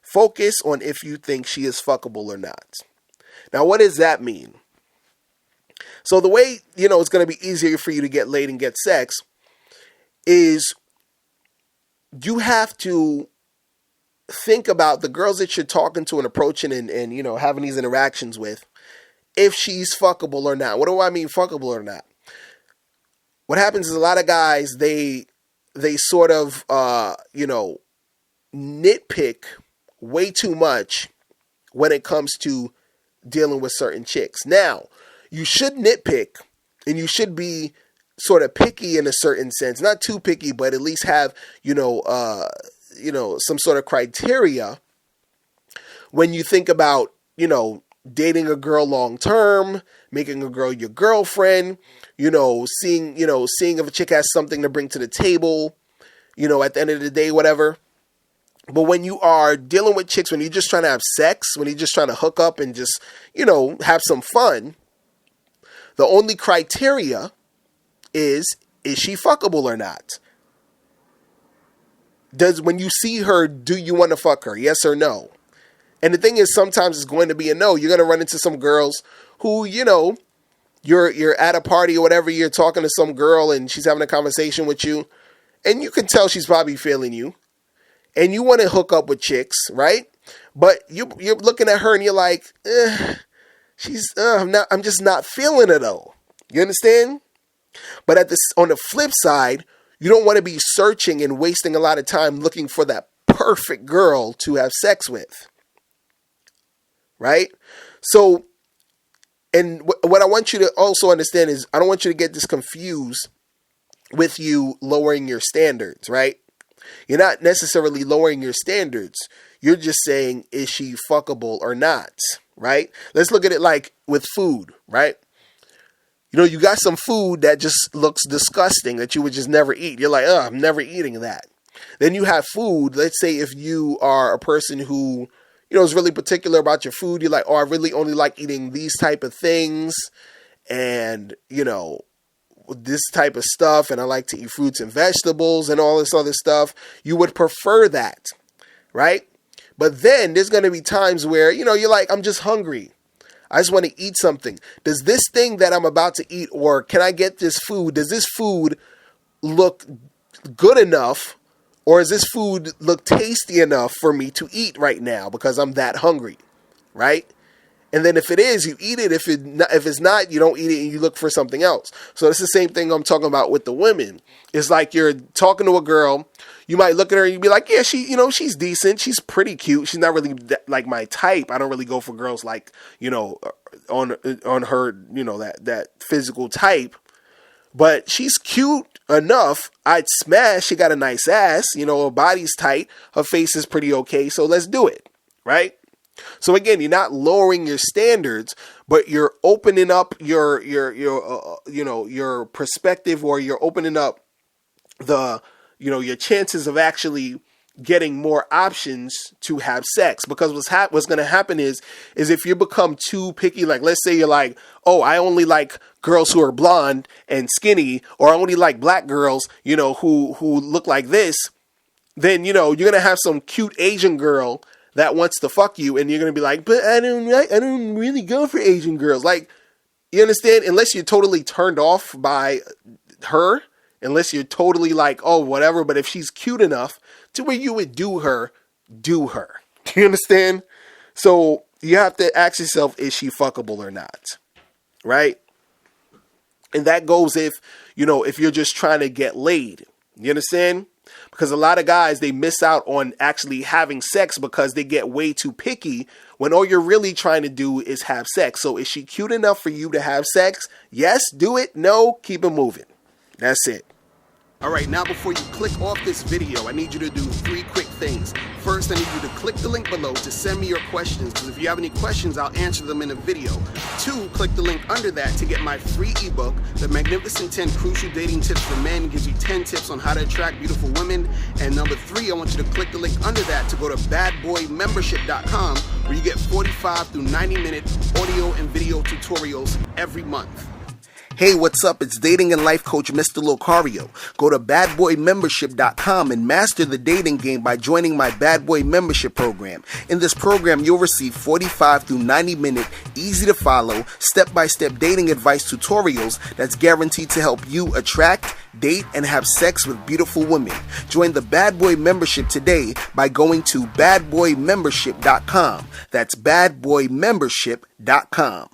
Focus on if you think she is fuckable or not. Now, what does that mean? So the way, it's going to be easier for you to get laid and get sex is you have to think about the girls that you're talking to and approaching and having these interactions with, if she's fuckable or not. What do I mean fuckable or not? What happens is a lot of guys, they sort of, nitpick way too much when it comes to dealing with certain chicks. Now, you should nitpick and you should be sort of picky in a certain sense, not too picky, but at least have, some sort of criteria when you think about, dating a girl long term, making a girl your girlfriend, seeing if a chick has something to bring to the table, at the end of the day, whatever. But when you are dealing with chicks, when you're just trying to have sex, when you're just trying to hook up and just, have some fun, the only criteria is she fuckable or not? When you see her, do you want to fuck her? Yes or no? And the thing is, sometimes it's going to be a no. You're going to run into some girls who, you're at a party or whatever, you're talking to some girl and she's having a conversation with you, and you can tell she's probably feeling you, and you want to hook up with chicks, right? But you're looking at her and you're like, I'm just not feeling her though. You understand? But on the flip side, you don't want to be searching and wasting a lot of time looking for that perfect girl to have sex with. Right? So, and what I want you to also understand is, I don't want you to get this confused with you lowering your standards, right? You're not necessarily lowering your standards. You're just saying, is she fuckable or not? Right? Let's look at it like with food, right? You got some food that just looks disgusting that you would just never eat. You're like, I'm never eating that. Then you have food. Let's say if you are a person who, is really particular about your food. You're like, I really only like eating these type of things and, this type of stuff. And I like to eat fruits and vegetables and all this other stuff. You would prefer that, right? But then there's going to be times where, you're like, I'm just hungry. I just want to eat something. Does this thing that I'm about to eat, or can I get this food? Does this food look good enough, or does this food look tasty enough for me to eat right now because I'm that hungry, right? And then if it is, you eat it. If it's not, you don't eat it and you look for something else. So it's the same thing I'm talking about with the women. It's like you're talking to a girl. You might look at her and you'd be like, yeah, she's decent. She's pretty cute. She's not really like my type. I don't really go for girls like, on her, that physical type. But she's cute enough. I'd smash. She got a nice ass. Her body's tight. Her face is pretty okay. So let's do it. Right? So again, you're not lowering your standards, but you're opening up your perspective, or you're opening up your chances of actually getting more options to have sex. Because what's going to happen is if you become too picky, like let's say you're like, I only like girls who are blonde and skinny, or I only like black girls, who look like this, then, you're going to have some cute Asian girl that wants to fuck you, and you're going to be like, but I don't really go for Asian girls. Like, you understand? Unless you're totally turned off by her, unless you're totally like, whatever, but if she's cute enough to where you would do her. Do you understand? So you have to ask yourself, is she fuckable or not? Right? And that goes if you're just trying to get laid. You understand? Because a lot of guys, they miss out on actually having sex because they get way too picky when all you're really trying to do is have sex. So is she cute enough for you to have sex? Yes, do it. No, keep it moving. That's it. All right, now before you click off this video, I need you to do 3 quick things. First, I need you to click the link below to send me your questions, because if you have any questions, I'll answer them in a video. 2, click the link under that to get my free ebook, The Magnificent 10 Crucial Dating Tips for Men. It gives you 10 tips on how to attract beautiful women. And number 3, I want you to click the link under that to go to badboymembership.com, where you get 45 through 90-minute audio and video tutorials every month. Hey, what's up? It's dating and life coach Mr. Locario. Go to badboymembership.com and master the dating game by joining my Bad Boy Membership program. In this program, you'll receive 45 through 90-minute, easy-to-follow, step-by-step dating advice tutorials that's guaranteed to help you attract, date, and have sex with beautiful women. Join the Bad Boy Membership today by going to badboymembership.com. That's badboymembership.com.